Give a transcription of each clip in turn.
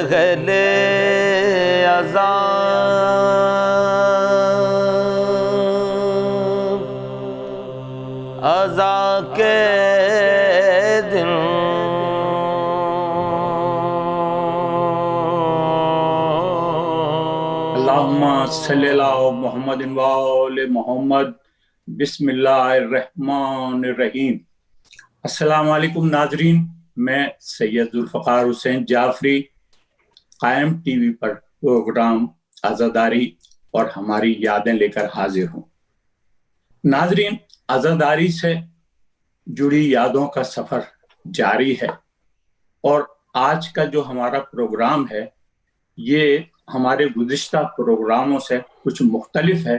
اہل عزا کے دن اللہم صلی اللہ محمد و آل محمد بسم اللہ الرحمن الرحیم۔ السلام علیکم ناظرین، میں سید ذوالفقار حسین جعفری قائم ٹی وی پر پروگرام عزاداری اور ہماری یادیں لے کر حاضر ہوں۔ ناظرین، عزاداری سے جڑی یادوں کا سفر جاری ہے اور آج کا جو ہمارا پروگرام ہے یہ ہمارے گزشتہ پروگراموں سے کچھ مختلف ہے،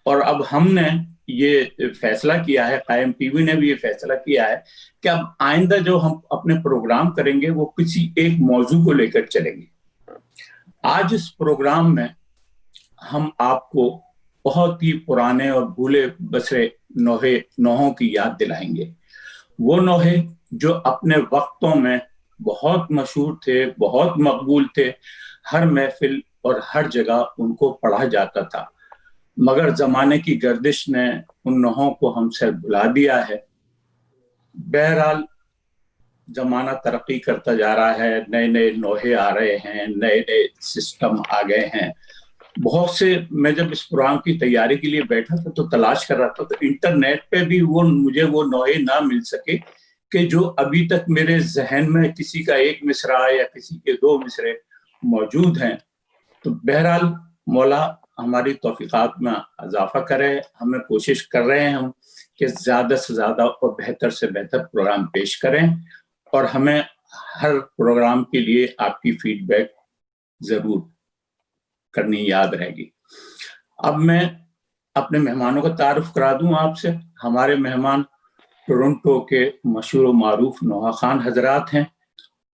اور اب ہم نے یہ فیصلہ کیا ہے، قائم ٹی وی نے بھی یہ فیصلہ کیا ہے کہ اب آئندہ جو ہم اپنے پروگرام کریں گے وہ کسی ایک موضوع کو لے کر چلیں گے۔ آج اس پروگرام میں ہم آپ کو بہت ہی پرانے اور بھولے بسرے نوحوں کی یاد دلائیں گے، وہ نوحے جو اپنے وقتوں میں بہت مشہور تھے، بہت مقبول تھے، ہر محفل اور ہر جگہ ان کو پڑھا جاتا تھا، مگر زمانے کی گردش نے ان نوحوں کو ہم سے بھلا دیا ہے۔ بہرحال زمانہ ترقی کرتا جا رہا ہے، نئے نئے نوحے آ رہے ہیں، نئے نئے سسٹم آ گئے ہیں۔ بہت سے میں جب اس پروگرام کی تیاری کے لیے بیٹھا تھا تو تلاش کر رہا تھا، تو انٹرنیٹ پہ بھی مجھے وہ نوحے نہ مل سکے کہ جو ابھی تک میرے ذہن میں کسی کا ایک مصرع یا کسی کے دو مصرے موجود ہیں۔ تو بہرحال مولا ہماری توفیقات میں اضافہ کرے، ہمیں کوشش کر رہے ہیں ہم کہ زیادہ سے زیادہ اور بہتر سے بہتر پروگرام پیش کریں، اور ہمیں ہر پروگرام کے لیے آپ کی فیڈ بیک ضرور کرنی یاد رہے گی۔ اب میں اپنے مہمانوں کا تعارف کرا دوں آپ سے۔ ہمارے مہمان ٹورنٹو کے مشہور و معروف نوحہ خوان حضرات ہیں،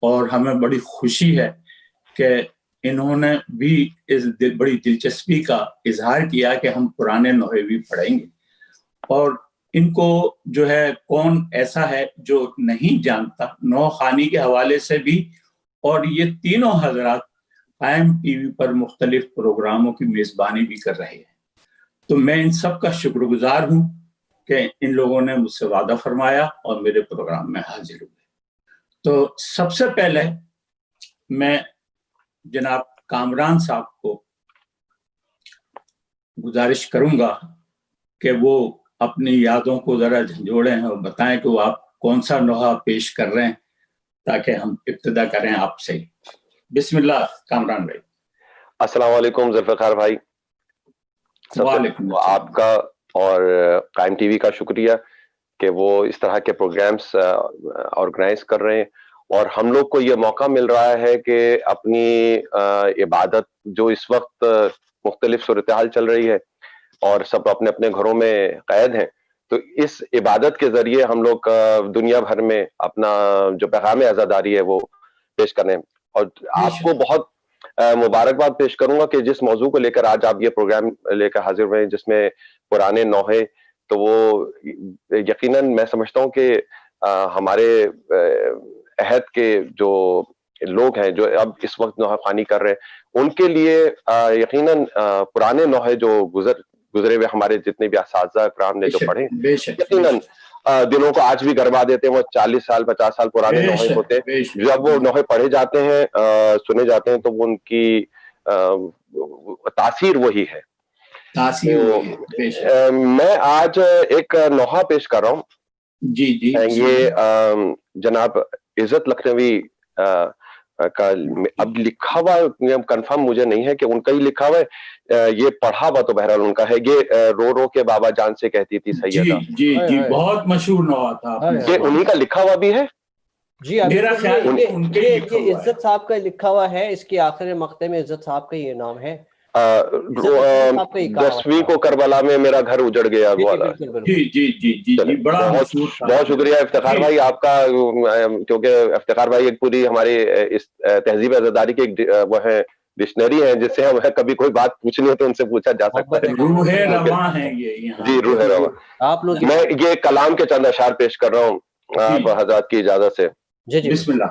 اور ہمیں بڑی خوشی ہے کہ انہوں نے بھی اس بڑی دلچسپی کا اظہار کیا کہ ہم پرانے نوحے بھی پڑھیں گے، اور ان کو جو ہے کون ایسا ہے جو نہیں جانتا نوحہ خوانی کے حوالے سے بھی، اور یہ تینوں حضرات قائم ٹی وی پر مختلف پروگراموں کی میزبانی بھی کر رہے ہیں۔ تو میں ان سب کا شکر گزار ہوں کہ ان لوگوں نے مجھ سے وعدہ فرمایا اور میرے پروگرام میں حاضر ہوئے۔ تو سب سے پہلے میں جناب کامران صاحب کو گزارش کروں گا کہ وہ اپنی یادوں کو ذرا جھنجھوڑیں اور بتائیں کہ وہ آپ کون سا نوحہ پیش کر رہے ہیں، تاکہ ہم ابتدا کریں آپ سے۔ بسم اللہ کامران بھائی۔ السلام علیکم ذوالفقار بھائی، آپ کا اور قائم ٹی وی کا شکریہ کہ وہ اس طرح کے پروگرامز آرگنائز کر رہے ہیں، اور ہم لوگ کو یہ موقع مل رہا ہے کہ اپنی عبادت جو اس وقت مختلف صورتحال چل رہی ہے اور سب اپنے اپنے گھروں میں قید ہیں، تو اس عبادت کے ذریعے ہم لوگ دنیا بھر میں اپنا جو پیغام عزاداری ہے وہ پیش کریں۔ اور آپ کو بہت مبارکباد پیش کروں گا کہ جس موضوع کو لے کر آج آپ یہ پروگرام لے کر حاضر ہوئے ہیں، جس میں پرانے نوحے، تو وہ یقیناً میں سمجھتا ہوں کہ ہمارے عہد کے جو لوگ ہیں جو اب اس وقت نوحہ خوانی کر رہے ہیں، ان کے لیے یقیناً پرانے نوحے جو گزرے ہوئے ہمارے جتنے بھی اساتذہ کرام نے جو پڑھے، یقیناً دلوں کو آج بھی گرما دیتے ہیں۔ وہ 40 سال 50 سال پرانے نوحے ہوتے ہیں، جب وہ نوحے پڑھے جاتے ہیں، سنے جاتے ہیں، تو وہ ان کی تاثیر وہی ہے۔ میں آج ایک نوحہ پیش کر رہا ہوں۔ جی یہ جناب عزت لکھنوی کا اب لکھا ہوا کنفرم مجھے نہیں ہے کہ ان کا ہی لکھا ہوا ہے، یہ پڑھا ہوا تو بہرحال ان کا ہے۔ یہ رو رو کے بابا جان سے کہتی تھی سیدہ، جی بہت مشہور نوحہ تھا، یہ انہی کا لکھا ہوا بھی ہے۔ جی میرا خیال یہ عزت صاحب کا لکھا ہوا ہے، اس کے آخر مقطع میں عزت صاحب کا یہ نام ہے۔ 10ویں کو کربلا میں میرا گھر اجڑ گیا والا۔ جی بڑا بہت شکریہ افتخار بھائی آپ کا، کیونکہ افتخار بھائی ایک پوری ہماری اس تہذیب عزاداری کی ایک وہ ہے ڈکشنری ہے، جس سے ہم کبھی کوئی بات پوچھنی ہو تو ان سے پوچھا جا سکتا ہے۔ روح رواں ہے یہ، جی روح رواں۔ میں یہ کلام کے چند اشعار پیش کر رہا ہوں آپ حضرات کی اجازت سے۔ بسم اللہ۔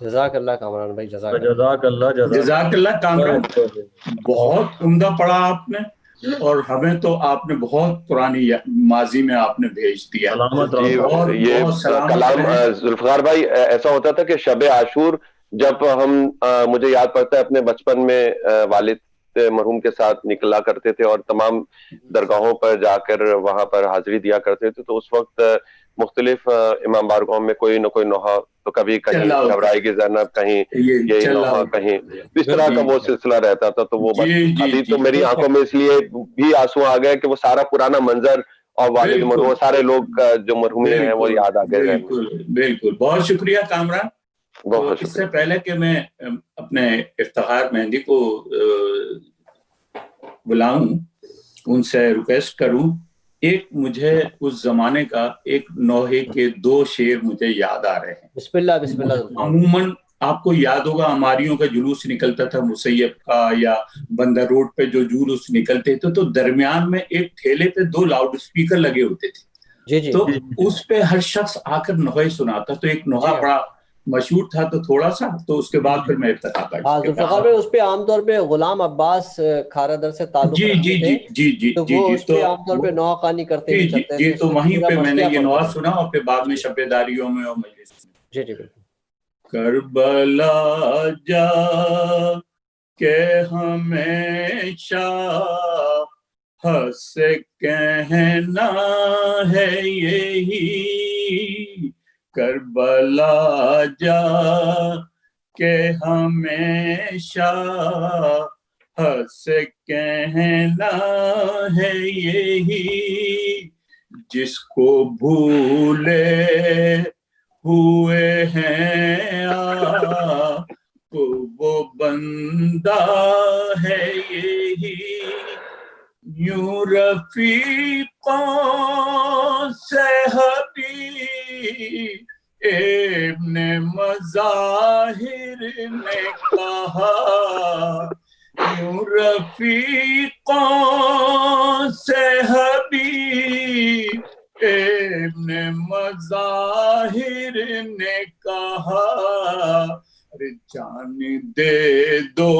جزاک اللہ کامران بھائی، جزاک اللہ۔ جزاک اللہ جزاک اللہ کامران، بہت عمدہ پڑھا آپ نے، اور ہمیں تو آپ نے بہت پرانی ماضی میں آپ نے بھیج دیا۔ سلامت جی رہو۔ یہ بہت سلامت کلام رہیں۔ ذوالفقار بھائی ایسا ہوتا تھا کہ شب عاشور جب ہم مجھے یاد پڑتا ہے اپنے بچپن میں والد مرحوم کے ساتھ نکلا کرتے تھے اور تمام درگاہوں پر جا کر وہاں پر حاضری دیا کرتے تھے، تو اس وقت مختلف امام بارگاہوں میں کوئی نہ کوئی نوحہ، تو کبھی کہیں گھبرائے گی زینب، کہیں یہی نوحہ، کہیں اس طرح کا وہ سلسلہ رہتا تھا۔ تو وہ ابھی تو میری آنکھوں میں اس لیے بھی آنسو آ گئے کہ وہ سارا پرانا منظر اور والد مرحوم سارے لوگ جو مرحومین ہیں وہ یاد آ گئے۔ بالکل بالکل، بہت شکریہ کامران۔ بہت اس سے پہلے کہ میں اپنے افتخار مہندی کو بلاؤں، ان سے ریکویسٹ کروں، ایک مجھے اس زمانے کا ایک نوحے کے 2 شعر مجھے یاد آ رہے ہیں۔ بسم اللہ بسم اللہ۔ عموماً آپ کو یاد ہوگا ہماریوں کا جلوس نکلتا تھا مسیب کا یا بندر روڈ پہ جو جلوس نکلتے تھے، تو درمیان میں ایک ٹھیلے پہ 2 لاؤڈ اسپیکر لگے ہوتے تھے، جی جی، تو اس پہ ہر شخص آ کر نوحے سناتا۔ تو ایک نوحہ بڑا مشہور تھا، تو تھوڑا سا، تو اس کے بعد پھر میں افتخار کا ذوالفقار میں اس پہ عام طور پہ غلام عباس کھارا در سے تعلق رکھتے تھے، تو وہ اس پہ عام طور پہ نوحہ خوانی کرتے ہوئے چلتے تھے۔ تو وہیں پہ میں نے یہ نوحہ سنا، اور پھر بعد میں شب داریوں میں اور مجلس میں۔ جی جی بالکل۔ کربلا جا کے ہمیشہ ہنس کہنا ہے یہی، کربلا جا کے ہمیشہ ہنس کہنا ہے یہی، جس کو بھولے ہوئے ہیں آپ وہ بندہ ہے یہی، یوں رفیقوں سے حبیب ابن مظاہر نے کہا، یوں رفیقوں سے حبیب ابن مظاہر نے کہا، ارے جان دے دو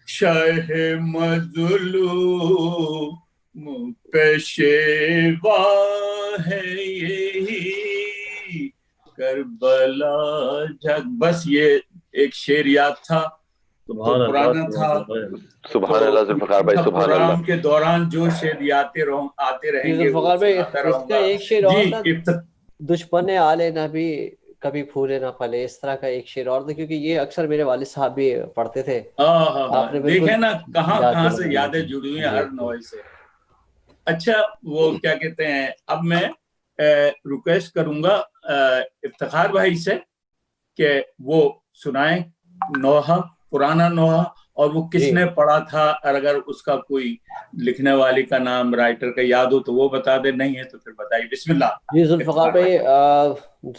شہ مظلوم پیشوا ہے یہی، کربلا جگ۔ بس یہ ایک شعر یاد تھا، تو پرانا تھا۔ سبحان اللہ ذوالفقار بھائی، سبحان اللہ۔ پروگرام کے دوران جو شعر آتے رہیں گے، ذوالفقار بھائی اس کا ایک شعر اور تھا، دشمن آل نبی کبھی پھولے نہ پھلے، اس طرح کا ایک شعر اور تھا، کیونکہ یہ اکثر میرے والد صاحب بھی پڑھتے تھے۔ دیکھیں نا کہاں سے یادیں جڑی ہوئی ہیں ہر نوع سے۔ اچھا، وہ کیا کہتے ہیں، اب میں ریکویسٹ کروں گا افتخار بھائی سے کہ وہ سنائیں نوحہ، پرانا نوحہ، اور وہ کس نے پڑھا تھا، اور اگر اس کا کوئی لکھنے والی کا نام، رائٹر کا یاد ہو تو وہ بتا دے، نہیں ہے تو پھر بتائیے۔ بسم اللہ۔ جی ذوالفقار بھائی،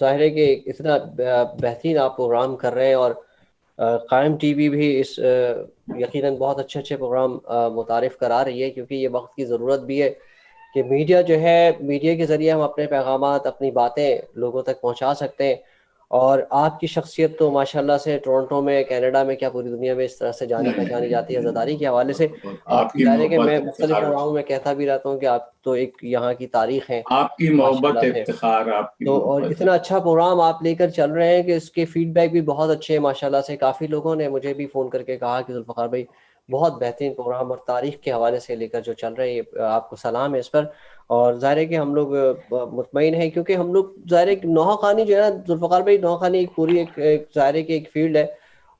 ظاہر ہے کہ اتنا بہترین آپ پروگرام کر رہے ہیں، اور قائم ٹی وی بھی اس یقیناً بہت اچھے پروگرام متعارف کرا رہی ہے، کیونکہ یہ وقت کی ضرورت بھی ہے کہ میڈیا جو ہے، میڈیا کے ذریعے ہم اپنے پیغامات، اپنی باتیں لوگوں تک پہنچا سکتے ہیں۔ اور آپ کی شخصیت تو ماشاءاللہ سے ٹورنٹو میں، کینیڈا میں، کیا پوری دنیا میں اس طرح سے جانی پہچانی جاتی ہے عزاداری کے حوالے سے۔ آپ کی ظاہر ہے کہ میں مختلف پروگراموں میں کہتا بھی رہتا ہوں کہ آپ تو ایک یہاں کی تاریخ ہیں، آپ کی محبت، افتخار، آپ کی تو اور اتنا اچھا پروگرام آپ لے کر چل رہے ہیں کہ اس کے فیڈ بیک بھی بہت اچھے ہیں ماشاءاللہ سے۔ کافی لوگوں نے مجھے بھی فون کر کے کہا کہ ذوالفقار بھائی بہت بہترین پروگرام، اور تاریخ کے حوالے سے لے کر جو چل رہے ہیں، آپ کو سلام ہے اس پر۔ اور ظاہر ہے کہ ہم لوگ مطمئن ہیں، کیونکہ ہم لوگ ظاہر ہے کہ نوحہ خوانی جو ہے نا ذوالفقار بھائی، نوحہ خوانی ایک پوری ایک ظاہر ہے کہ ایک فیلڈ ہے،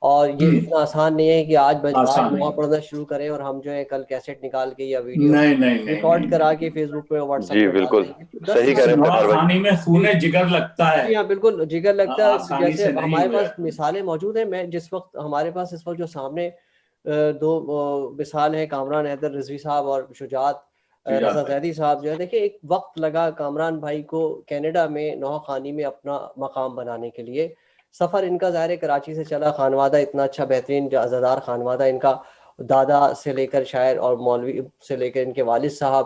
اور یہ اتنا آسان نہیں ہے کہ آج نوحہ پڑھنا شروع کریں اور ہم جو ہے کل کیسٹ نکال کے یا ویڈیو ریکارڈ کرا کے فیس بک پہ، واٹس ایپ پہ ڈال دیں گے۔ صحیح کہہ رہے ہیں نوحہ خوانی میں خون جگر لگتا ہے۔ جی ہاں بالکل، جگر لگتا ہے۔ جیسے ہمارے پاس مثالیں موجود ہیں، میں جس وقت ہمارے پاس اس وقت جو سامنے 2 مثال ہیں، کامران حیدر رضوی صاحب اور شجاعت رضا زیدی صاحب، جو ہے دیکھیں ایک وقت لگا کامران بھائی کو کینیڈا میں نوحہ خوانی میں اپنا مقام بنانے کے لیے۔ سفر ان کا ظاہر کراچی سے چلا، خانوادہ اتنا اچھا بہترین عزادار خانوادہ ان کا، دادا سے لے کر شاعر اور مولوی سے لے کر ان کے والد صاحب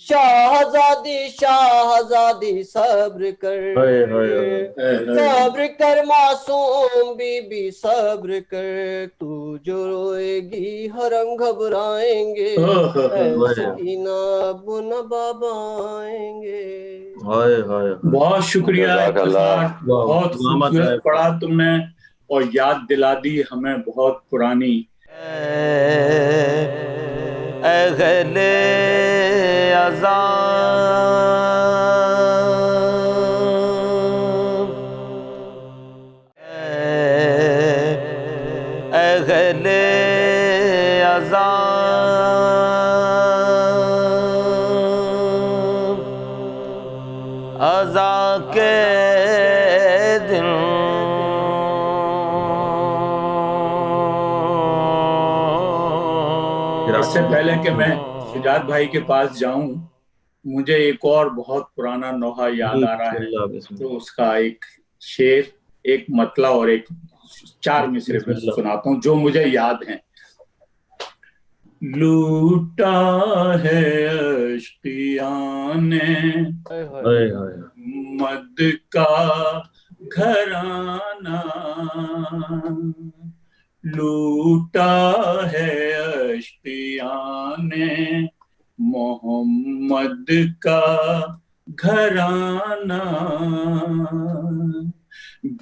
شاہزادی شاہزادی صبر کر، صبر کر معصوم بی بی صبر کر، تو جو روئے گی حرم گھبرائیں گے، اے سکینہ ابو نباب آئیں گے۔ بہت شکریہ جزاک اللہ۔ بہت خوبصورت پڑھا تم نے اور یاد دلا دی ہمیں بہت پرانی۔ اہل عذاب، اہل عذاب، عزا کے دن اس سے پہلے کہ میں شجاعت بھائی کے پاس جاؤں، مجھے ایک اور بہت پرانا نوحہ یاد آ رہا ہے، تو اس کا ایک شعر، ایک مطلع اور ایک 4 مصرے میں سناتا ہوں جو مجھے یاد ہیں۔ لوٹا ہے اشقیاں نے محمد کا گھرانہ، لوٹا ہے اشقیاں نے محمد کا گھرانہ،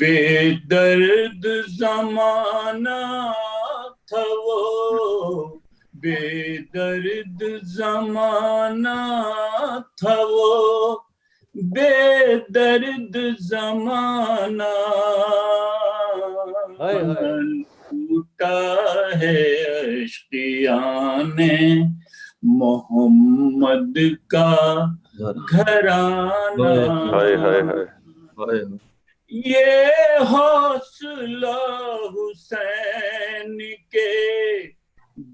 بے درد زمانہ تھا وہ، بے درد زمانہ تھا وہ، بے درد زمانہ، لوٹا ہے اشقیاں نے محمد کا گھرانہ، یہ حوصلہ حسین کے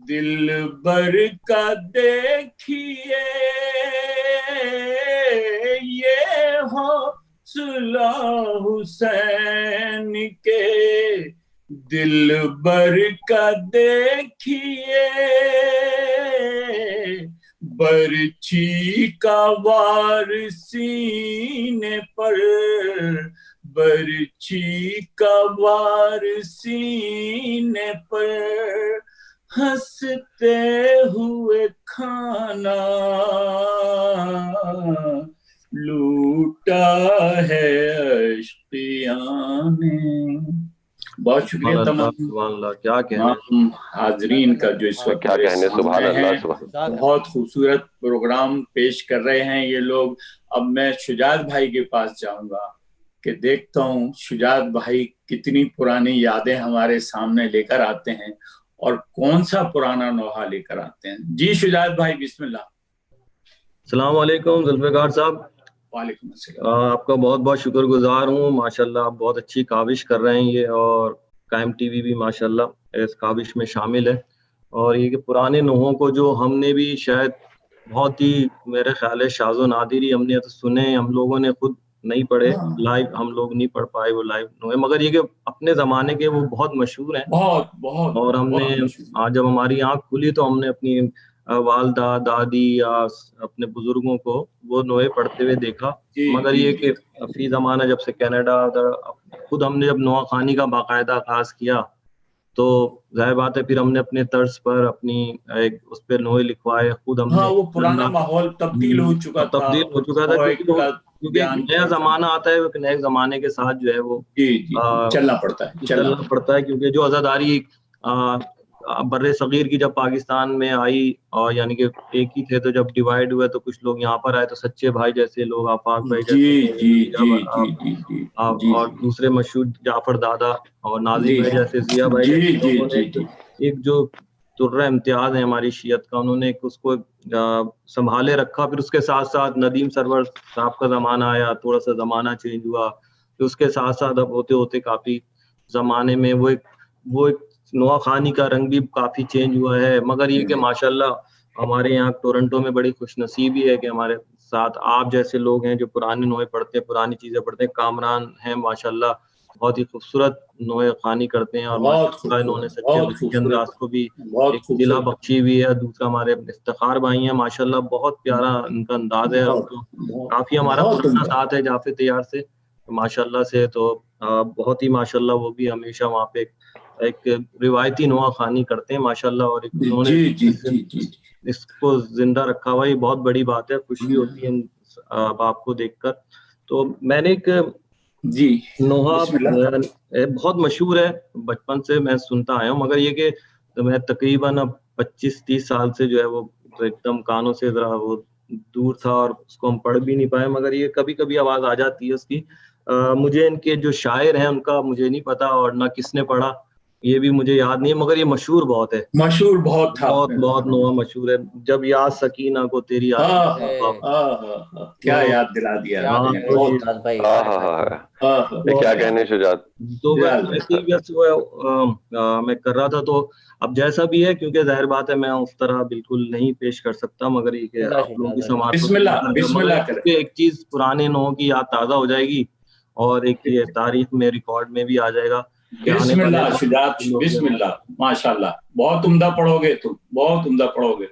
دل بر کا دیکھیے، یہ حوصلہ حسین کے دل بر کا دیکھیے، برچھی کا وار سینے پر، برچھی کا وار سینے پر، ہنستے ہوئے کھانا، لوٹا ہے اشقیاں نے۔ بہت شکریہ تمام حاضرین کا جو اس وقت کیا کہنے، سبحان اللہ، بہت خوبصورت پروگرام پیش کر رہے ہیں یہ لوگ۔ اب میں شجاعت بھائی کے پاس جاؤں گا کہ دیکھتا ہوں شجاعت بھائی کتنی پرانی یادیں ہمارے سامنے لے کر آتے ہیں اور کون سا پرانا نوحہ لے کر آتے ہیں۔ جی شجاعت بھائی بسم اللہ۔ السلام علیکم ذوالفقار صاحب۔ وعلیکم السلام۔ آپ کا بہت بہت شکر گزار ہوں، ماشاءاللہ آپ بہت اچھی کاوش کر رہے ہیں یہ، اور قائم ٹی وی بھی ماشاءاللہ اس کاوش میں شامل ہے، اور یہ کہ پرانے نوحوں کو جو ہم نے بھی شاید بہت ہی میرے خیال ہے شاذ و نادر ہی ہم نے تو سنے، ہم لوگوں نے خود نہیں پڑھے لائیو، ہم لوگ نہیں پڑھ پائے وہ لائیو نوحے، مگر یہ کہ اپنے زمانے کے وہ بہت مشہور ہیں، اور ہم نے آج جب ہماری آنکھ کھلی تو ہم نے اپنی والدہ دادی یا اپنے بزرگوں کو وہ نوحے پڑھتے ہوئے دیکھا، مگر یہ کہ فی زمانہ جب سے کینیڈا خود ہم نے جب نوحہ خوانی کا باقاعدہ آغاز کیا تو ظاہر بات ہے پھر ہم نے اپنے طرز پر اپنی ایک اس پہ نوحے لکھوائے، خود ہم نے وہ پرانا ماحول تبدیل ہو چکا تھا کیونکہ نیا زمانہ آتا ہے، نئے زمانے کے ساتھ جو ہے وہ چلنا پڑتا ہے، کیونکہ جو عزاداری بر صغیر کی جب پاکستان میں آئی، اور یعنی کہ ایک ہی تھے تو جب ڈیوائیڈ ہوئے تو کچھ لوگ یہاں پر آئے تو سچے بھائی جیسے لوگ، آفاق بھائی جیسے، اور دوسرے مشہور جعفر دادا اور ناظم بھائی جیسے، ضیاء بھائی جیسے، ایک جو ترہ امتیاز ہے ہماری شیعت کا، انہوں نے اس کو سنبھالے رکھا، پھر اس کے ساتھ ساتھ ندیم سرور صاحب کا زمانہ آیا، تھوڑا سا زمانہ چینج ہوا، پھر اس کے ساتھ ساتھ اب ہوتے ہوتے کافی زمانے میں وہ ایک نوحہ خوانی کا رنگ بھی کافی چینج ہوا ہے، مگر یہ کہ ماشاءاللہ ہمارے یہاں ٹورنٹو میں بڑی خوش نصیبی ہے کہ ہمارے ساتھ آپ جیسے لوگ ہیں جو پرانے نوحے پڑھتے ہیں، پرانی چیزیں پڑھتے ہیں، کامران ہیں ماشاءاللہ، بہت ہی خوبصورت نوع خوانی کرتے ہیں، اور ماشاءاللہ انہوں نے سچے بچے کے انداز کو بھی ایک دلا بخشی بھی ہے. دوسرا ہمارے افتخار بھائی ہیں، ماشاءاللہ بہت پیارا ان کا انداز ہے. اب تو کافی ہمارا پرانا ساتھ ہے جعفر تیار سے ماشاءاللہ سے، تو بہت ہی ماشاءاللہ وہ بھی ہمیشہ وہاں پہ ایک روایتی نوع خوانی کرتے ہیں ماشاءاللہ، اور انہوں نے اس کو زندہ رکھا ہوا، یہ بہت بڑی بات ہے. خوشی ہوتی ہے آپ کو دیکھ کر. تو میں نے ایک نوحہ بہت مشہور ہے، بچپن سے میں سنتا آیا ہوں، مگر یہ کہ میں تقریباً اب 25-30 سال سے جو ہے وہ ایک دم کانوں سے ذرا وہ دور تھا اور اس کو ہم پڑھ بھی نہیں پائے، مگر یہ کبھی کبھی آواز آ جاتی ہے اس کی. مجھے ان کے جو شاعر ہیں ان کا مجھے نہیں پتا، اور نہ کس نے پڑھا یہ بھی مجھے یاد نہیں ہے، مگر یہ مشہور بہت ہے، مشہور بہت تھا، بہت نوحہ مشہور ہے. جب یاد سکینہ کو تیری یاد، کیا یاد دلا دیا کیا کہنے شجاعت. تو میں کر رہا تھا، تو اب جیسا بھی ہے کیونکہ ظاہر بات ہے میں اس طرح بالکل نہیں پیش کر سکتا، مگر یہ کہ آپ لوگوں کی سماعت ایک چیز پرانے نوحوں کی یاد تازہ ہو جائے گی، اور ایک یہ تاریخ میں ریکارڈ میں بھی آ جائے گا. بسم اللہ شجاعت، بسم اللہ، ماشاءاللہ بہت عمدہ پڑھو گے تم، بہت عمدہ پڑھو گے.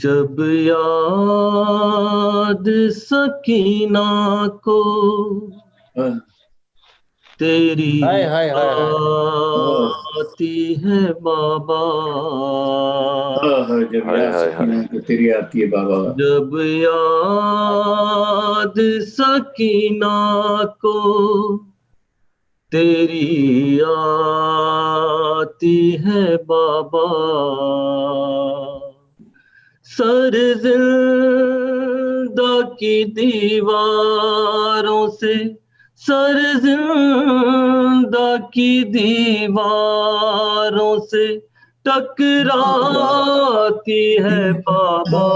جب یاد سکینہ کو تیری آتی ہے بابا، تیری آتی ہے بابا، جب یاد سکینہ کو تیری آتی ہے بابا، سر زندہ کی دیواروں سے، سر زندہ کی دیواروں سے ٹکراتی ہے بابا،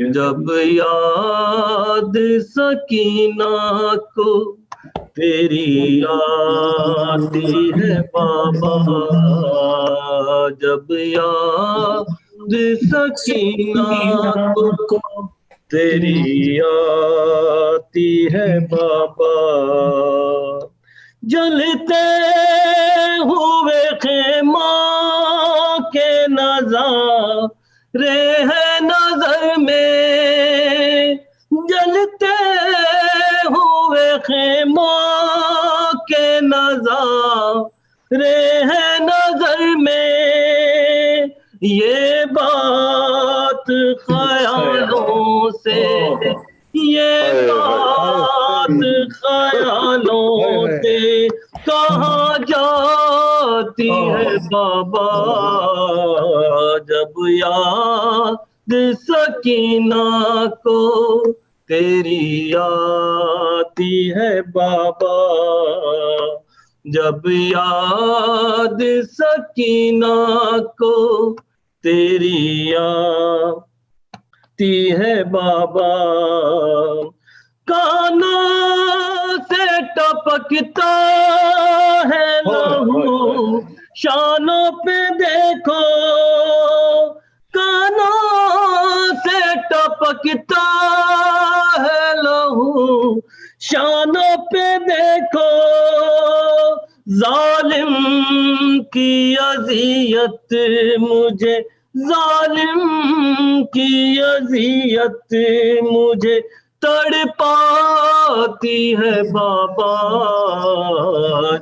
جب یاد سکینہ کو تیری آتی ہے بابا، جب یاد سکینہ کو تیری آتی ہے بابا، جلتے ہوئے خیمہ کے نظارے ہیں نظر میں، جلتے ہوئے خیمہ کے نظارے ہیں نظر میں، یہ بات خیالوں سے، یہ بات خیالوں سے کہاں جاتی ہے بابا، جب یاد سکینہ کو تیری آتی ہے بابا، جب یاد سکینہ کو تیری آتی ہے بابا، کانوں سے ٹپکتا ہے لہو شانوں پہ دیکھو، کانوں سے ٹپکتا ہے لہو شانوں پہ دیکھو، ظالم کی اذیت مجھے، ظالم کی اذیت مجھے تڑپاتی ہے بابا،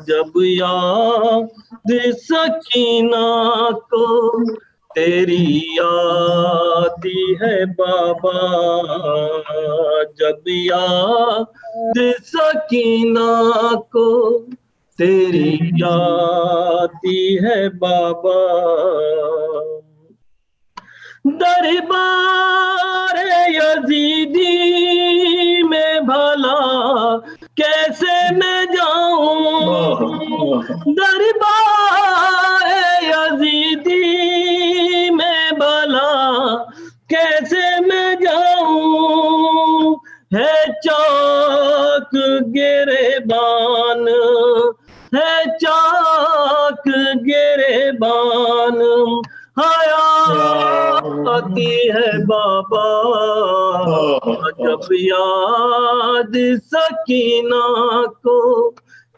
جب یاد سکینہ کو تیری آتی ہے بابا، جب یاد سکینہ کو تیری آتی ہے بابا، دربار یزیدی میں بھلا کیسے میں جاؤں، دربار یزیدی میں بھلا کیسے میں جاؤں، ہے چاک گریبان، ہے چاک گریبان، حیات آتی ہے بابا جب یاد سکینہ کو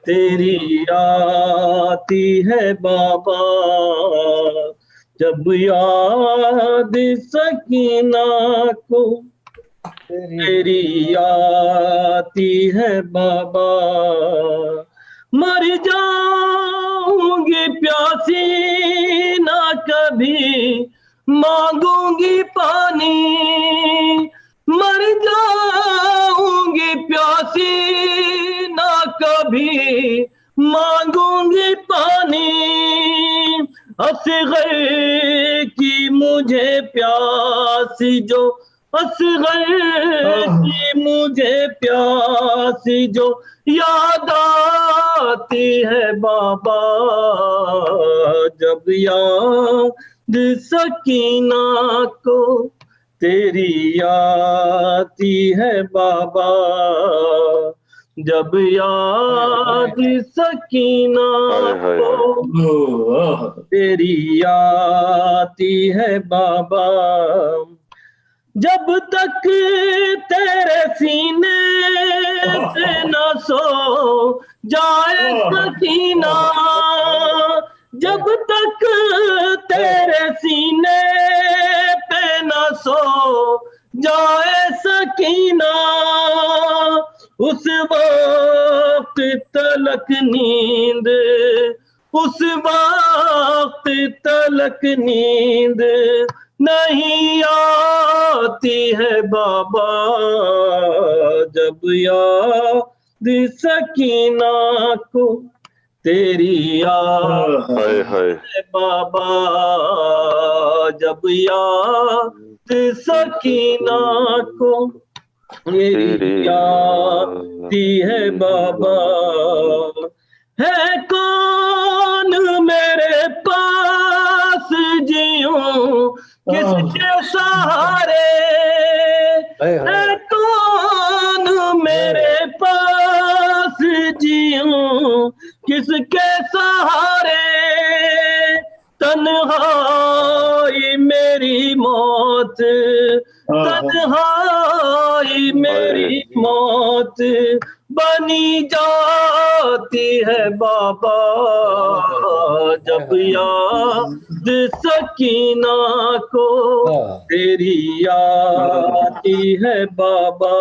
تیری آتی ہے بابا جب یاد سکینہ کو تیری آتی ہے بابا مر جاؤں گی پیاسی نہ کبھی مانگوں گی پانی مر جاؤں گی پیاسی نہ کبھی مانگوں گی پانی اصغر کی مجھے پیاسی جو اصغر کی مجھے پیاسی جو یاد آتی ہے بابا جب یاد سکینہ کو تیری آتی ہے بابا جب یاد سکینہ کو تیری آتی ہے بابا جب تک تیرے سینے سے نہ سو جائے سکینہ جب تک تیرے سینے پہ نہ سو جائے سکینہ اس وقت تلک نیند اس وقت تلک نیند نہیں آتی ہے بابا جب یاد سکینہ کو تیری آتی ہے بابا جب یاد سکینہ کو تیری آتی ہے بابا ہے کون میرے پاس جیوں کس کے سہارے ہے کون میرے پاس جیوں کس کے سہارے تنہائی میری موت تنہائی میری موت بنی جاتی ہے بابا جب یاد سکینہ کو تیری آتی ہے بابا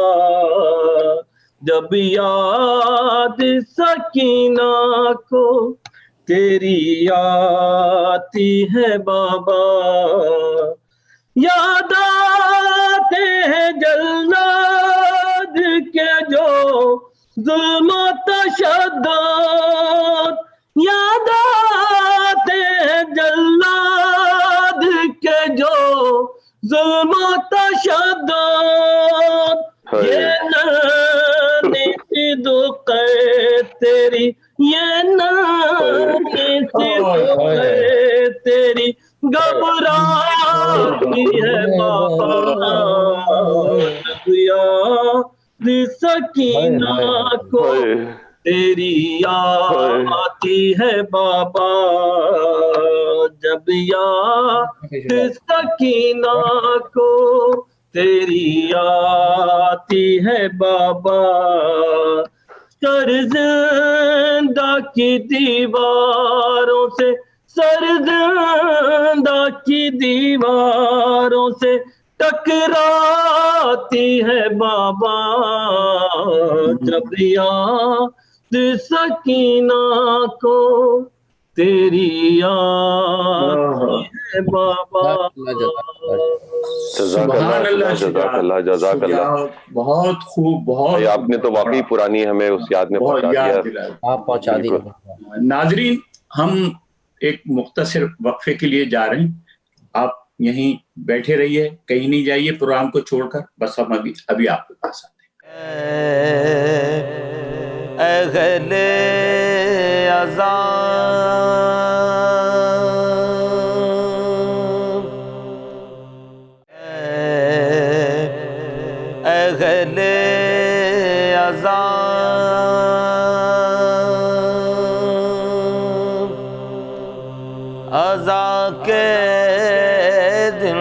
جب یاد سکینہ کو تیری آتی ہے بابا یاد آتے ہیں جلاد کے جو ظلم و تشدد یاد آتے ہیں جلاد کے جو ظلم و تشدد یہ نانی صدق تیری یہ نانی صدق تیری گھبراتی ہے بابا یاد سکینہ کو تیری آتی ہے بابا جب یاد سکینہ کو تیری آتی ہے بابا سرزندہ کی دیواروں سے سرزندہ کی دیواروں سے ٹکراتی ہے بابا جب یاد سکینہ کو تیری آتی ہے بابا سبحان اللہ جزاک اللہ جزاک اللہ بہت خوب بہت آپ نے تو واقعی پرانی ہمیں اس یاد میں پہنچا دیا آپ پہنچا دیے ناظرین ہم ایک مختصر وقفے کے لیے جا رہے ہیں آپ یہیں بیٹھے رہیے کہیں نہیں جائیے پروگرام کو چھوڑ کر بس ہم ابھی آپ کے پاس آتے ہیں اہل اہل عذاب عزا کے دن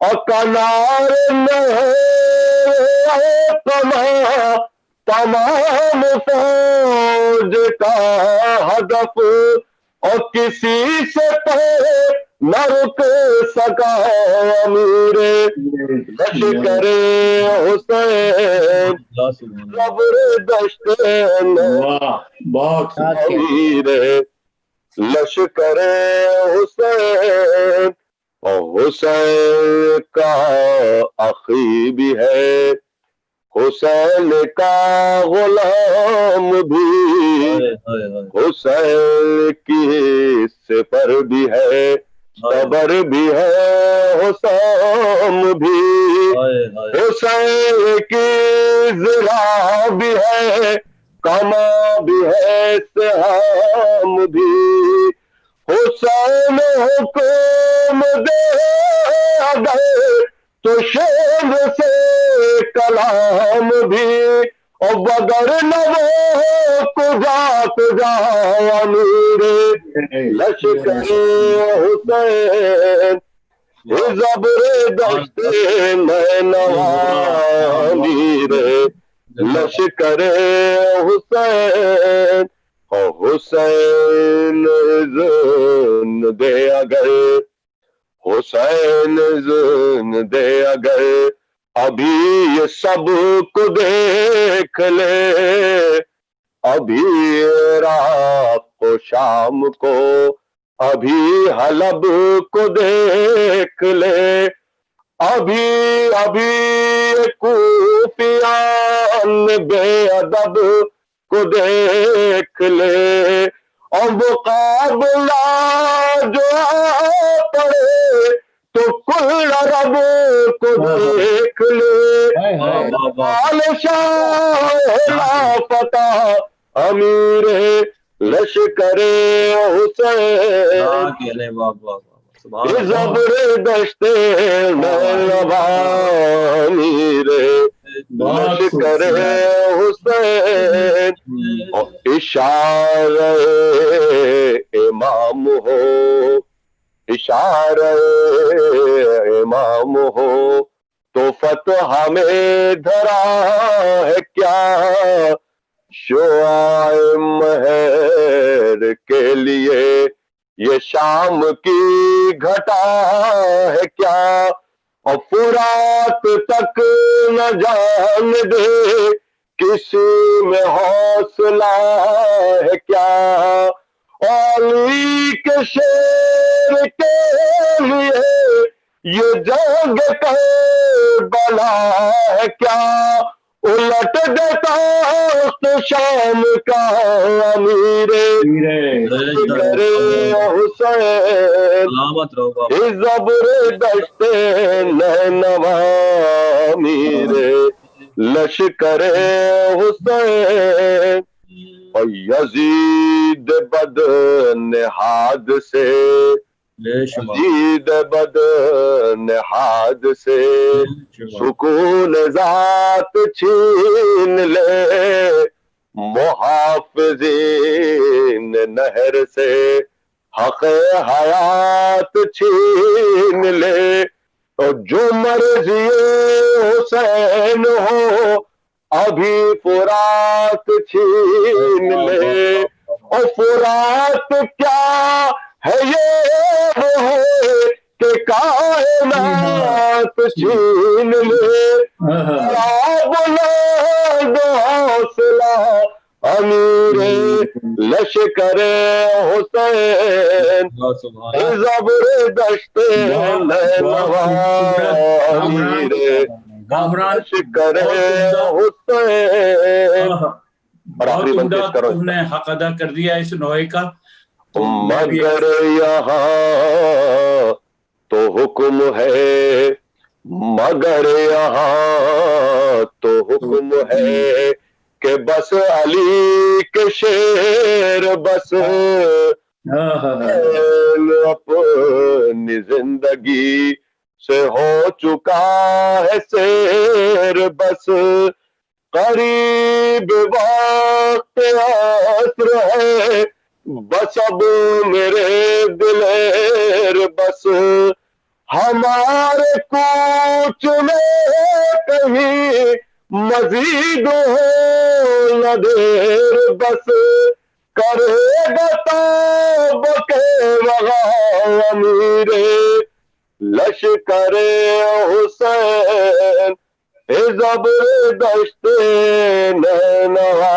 اور کنار تمام فوج کا ہدف، اور کسی سے نہ رک سکا امیر لشکر حسین زبردست واہ بہت امیر لشکر حسین، اور حسین کا اخی بھی ہے، حسین کا غلام بھی، حسین کی سپر بھی ہے، صبر بھی ہے، حسام بھی، حسین کی ضلع بھی ہے، کما بھی ہے، سہام بھی، حسین حکم دے اگر تو شیر سے کلام بھی، اور بگر نہ وہ کجا امیر لشکر حسین، زبردست نینوا امیر لشکر حسین، اور حسین زن دے اگر، حسین زن دے اگر ابھی یہ سب کو دیکھ لے، ابھی عراق و شام کو، ابھی حلب کو دیکھ لے، ابھی کوفیان بے ادب کو دیکھ لے، اور مقابلہ جو پڑے تو کل عرب کو دیکھ لے، شاہ فتح امیر لشکر حسین، زبردست نینوا امیر لشکر حسین، اشارہ امام ہو، اشارہ امام ہو تو فتح میں دھرا ہے کیا، شعاع مہر کے لیے یہ شام کی گھٹا ہے کیا، اور فرات تک نہ جان دے کسی میں حوصلہ ہے کیا، علی کے شیر کے لیے یہ جنگ کربلا ہے کیا، الٹ دیتا تو شام کا امیر لشکر حسین، زبردست نینوا امیر لشکر حسین، اور یزید بد نہاد سے، یزید بد نہاد سے سکون ذات چھین لے، محافظین نہر سے حق حیات چھین لے، اور جو مرضی حسین ہو ابھی فرات چھین لے، اور فرات کیا ہے یہ وہ ہے کہ کائنات چھین لے، بلند حوصلہ امیر لشکر حسین، زبردست نینوا امیر لشکر حسین، اور آخری بند پیش کرو، تم نے حق ادا کر دیا اس نوحے کا، مگر یہاں تو حکم ہے، مگر یہاں تو حکم ہے کہ بس علی کے شیر بس، اپنی زندگی سے ہو چکا ہے سیر بس، قریب وقت عصر ہے بس اب میرے دلیر بس، ہمارے کوچ میں کہیں مزید ہو نہ دیر بس کرے بتا بکے وہاں امیر لشکر حسین زبردست نینوا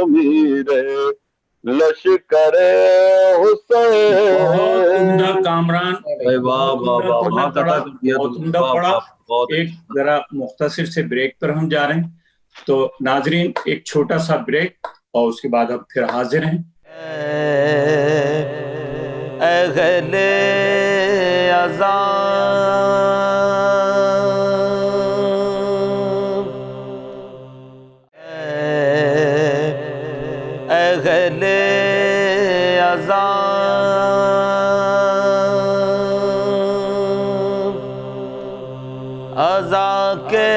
امیر لشکر بہت عمدہ حسین. کامران، واہ واہ واہ، پڑھنا پڑا، بہت عمدہ پڑا. بہت ایک ذرا مختصر سے بریک پر ہم جا رہے ہیں، تو ناظرین ایک چھوٹا سا بریک اور اس کے بعد ہم پھر حاضر ہیں. اہل عذاب، اہل عذاب، عذا کے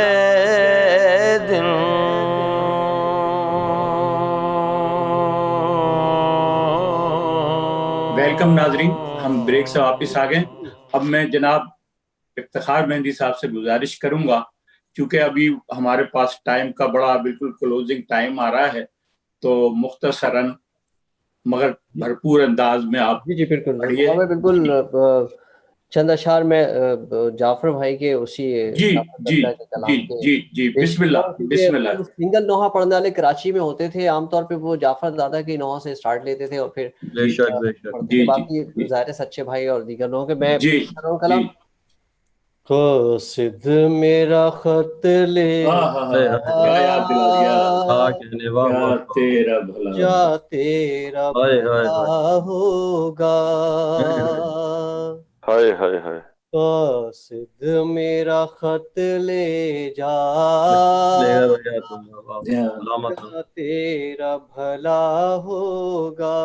دن ویلکم ناظرین، ہم بریک سے واپس آ گئے. اب میں جناب افتخار مہندی صاحب سے گزارش کروں گا، کیونکہ ابھی ہمارے پاس ٹائم کا بڑا بالکل کلوزنگ ٹائم آ رہا ہے، تو مختصراً مگر بھرپور انداز میں آپ جی بالکل پڑھیے. میں بالکل چند اشعار میں جعفر بھائی کے اسی جی جی کے کلام جی کے جی جی پیش بسم اللہ کرتا ہوں، بسم اللہ. کیونکہ سنگل نوحہ پڑھنے والے کراچی میں ہوتے تھے عام طور پہ، وہ جعفر دادا کی نوحہ سے سٹارٹ لیتے تھے اور پھر بے شک بے شک. پڑھتے جی تھے. جی باقی ظاہر سچے بھائی اور دیگر لوگوں کے میں جی پیش کر رہا ہوں جی. کلام. قاصد میرا خط لے کیا یاد دلا دیا، کہنے واہ کیا واہ تیرا بھلا جا تیرا بھلا ہوگا، ہائے ہائے ہائے. قاصد میرا خط لے جا، جا تیرا بھلا ہوگا،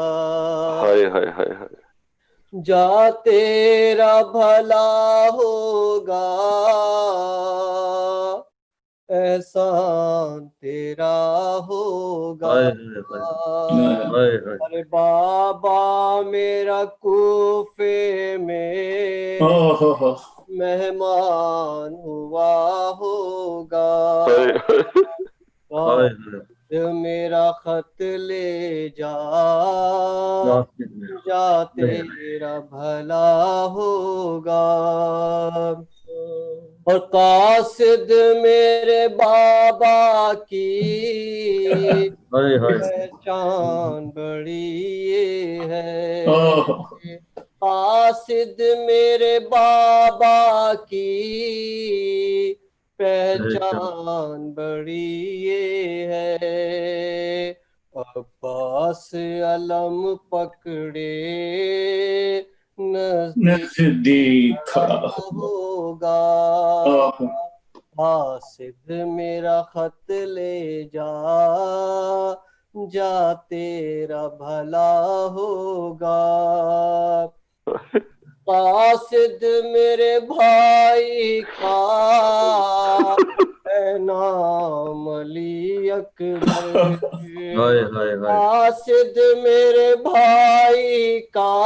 ہائے ہائے ہائے ہائے. جا تیرا بھلا ہوگا، احسان تیرا ہوگا. ارے بابا میرا کوفے میں مہمان ہوا ہوگا، میرا خط لے جا، جا تیرا بھلا ہوگا. اور قاصد میرے بابا کی پہچان بڑی یہ ہے، قاصد میرے بابا کی پہچان بڑی یہ ہے. عباس علم پکڑے نزدیک کھڑا ہوگا، قاصد میرا خط لے جا، جا تیرا بھلا ہوگا. قاصد میرے بھائی کا ہے نام علی اکبر، قاصد میرے بھائی کا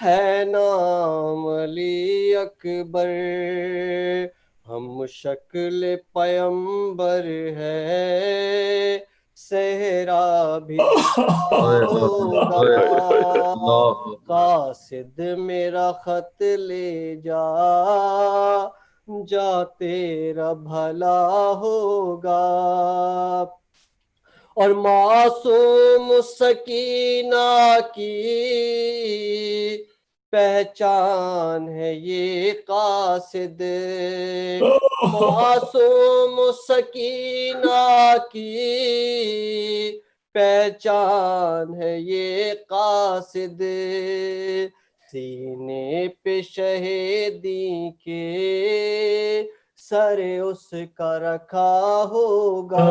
ہے نام علی اکبر. ہم شکل پیمبر ہے صحرا بھی ہوگا، قاصد میرا خط لے جا، جا تیرا بھلا ہوگا. اور معصوم سکینہ کی پہچان ہے یہ قاصد، معصوم سکینہ کی پہچان ہے یہ قاصد. سینے پہ شہیدی کے سر اس کا رکھا ہوگا،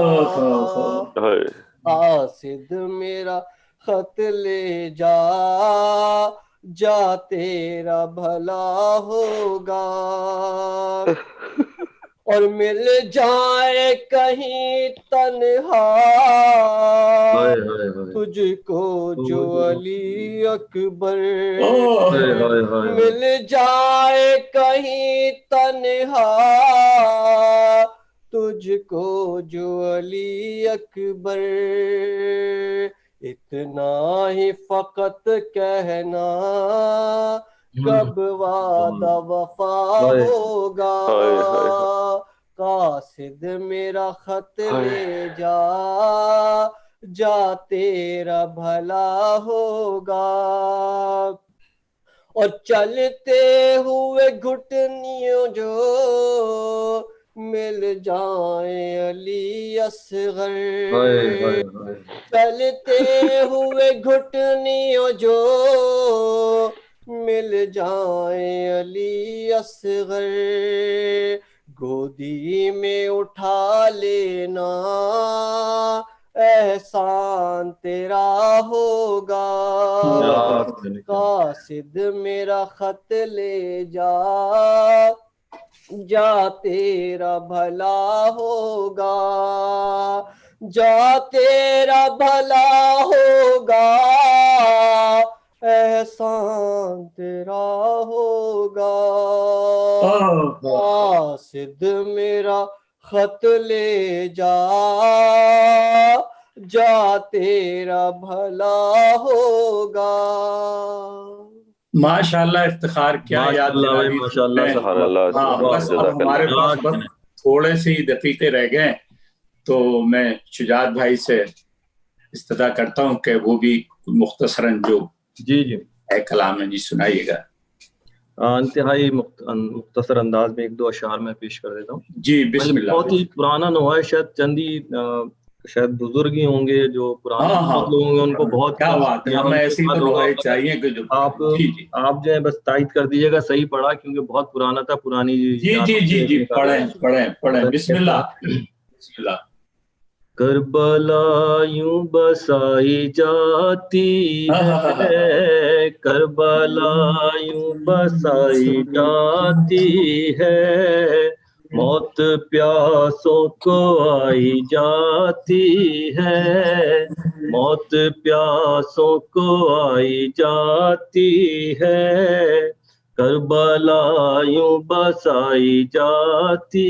قاصد میرا خط لے جا، جا تیرا بھلا ہوگا. اور مل جائے کہیں تنہا تجھ کو جو علی اکبر، مل جائے کہیں تنہا تجھ کو جو علی اکبر، اتنا ہی فقط کہنا کب وعدہ وفا ہوگا، قاصد میرا خط لے جا جا تیرا بھلا ہوگا، اور چلتے ہوئے گھٹنیوں جو مل جائیں علی اصغر، چلتے ہوئے گھٹنیوں جو مل جائیں علی اصغر، گودی میں اٹھا لینا احسان تیرا ہوگا، قاصد میرا خط لے جا جا تیرا بھلا ہوگا، جا تیرا بھلا ہوگا، احسان تیرا ہوگا، قاصد میرا خط لے جا جا تیرا بھلا ہوگا۔ ماشاءاللہ، افتخار کیا یاد دلائی۔ بس اب ہمارے پاس بس تھوڑے سے ہی دقیقے رہ گئے، تو میں شجاعت بھائی سے استدعا کرتا ہوں کہ وہ بھی مختصراً جو جی ہے کلام ہے جی سنائیے گا۔ انتہائی مختصر انداز میں ایک دو اشعار میں پیش کر دیتا ہوں جی بسم اللہ۔ بہت ہی پرانا نوحہ ہے، شاید چندی شاید بزرگ ہی ہوں گے جو پرانے لوگ ہوں گے، ان کو بہت کیا بات ہے، ہمیں ایسی تو نوحے چاہیے کہ جو آپ جو ہے بس تائید کر دیجیے گا صحیح پڑھا، کیونکہ بہت پرانا تھا، پرانی جی پڑھیں بسم اللہ۔ بسم اللہ۔ کربلا یوں بسائی جاتی ہے، کربلا یوں بسائی جاتی ہے، موت پیاسوں کو آئی جاتی ہے، موت پیاسوں کو آئی جاتی ہے، کربلا یوں بسائی جاتی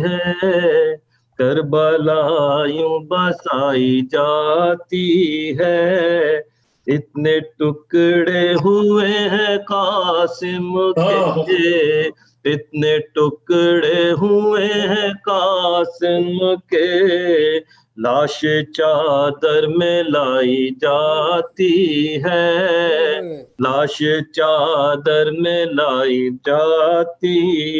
ہے، کربلا یوں بسائی جاتی ہے، اتنے ٹکڑے ہوئے ہیں قاسم کے، اتنے ٹکڑے ہوئے ہیں قاسم کے، لاش چادر میں لائی جاتی ہے، لاش چادر میں لائی جاتی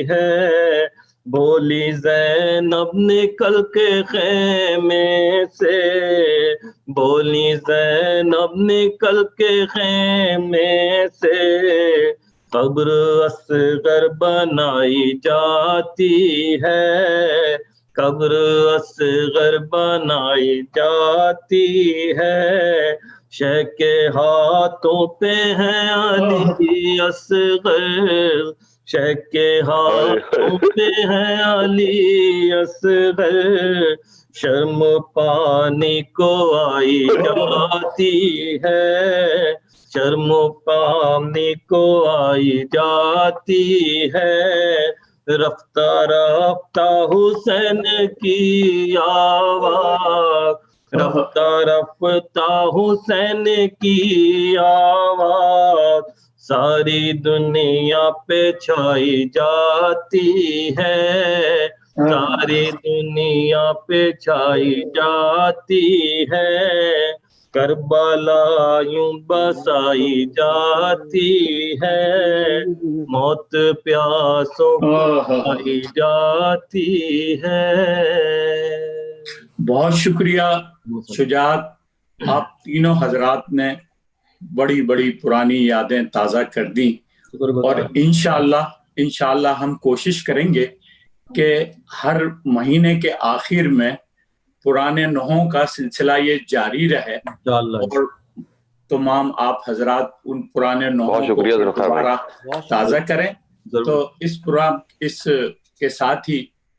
ہے، بولی زینب نکل کے خیمے سے، بولی زینب نکل کے خیمے سے، قبر اصغر بنائی جاتی ہے، قبر اصغر بنائی جاتی ہے، شہ کے ہاتھوں پہ ہے علی اصغر، شہ کے ہاتھوں پہ ہے علی اصغر، شرم پانی کو آئی جاتی ہے، شرم پانی کو آئی جاتی ہے، رفتہ رفتہ حسین کی آواز، رفتہ رفتہ حسین کی آواز، ساری دنیا پہ چھائی جاتی ہے، ساری دنیا پہ چھائی جاتی ہے، کربلا یوں بسائی جاتی ہے، موت پیاسوں کو آئی جاتی ہے۔ بہت شکریہ شجاعت، آپ تینوں حضرات نے بڑی بڑی پرانی یادیں تازہ کر دیں، اور انشاءاللہ ہم کوشش کریں گے کہ ہر مہینے کے آخر میں پرانے نوحوں کا سلسلہ یہ جاری رہے، اور تمام آپ حضرات ان پرانے نوحوں کو دوبارہ تازہ کریں۔ تو اس کے ساتھ ہی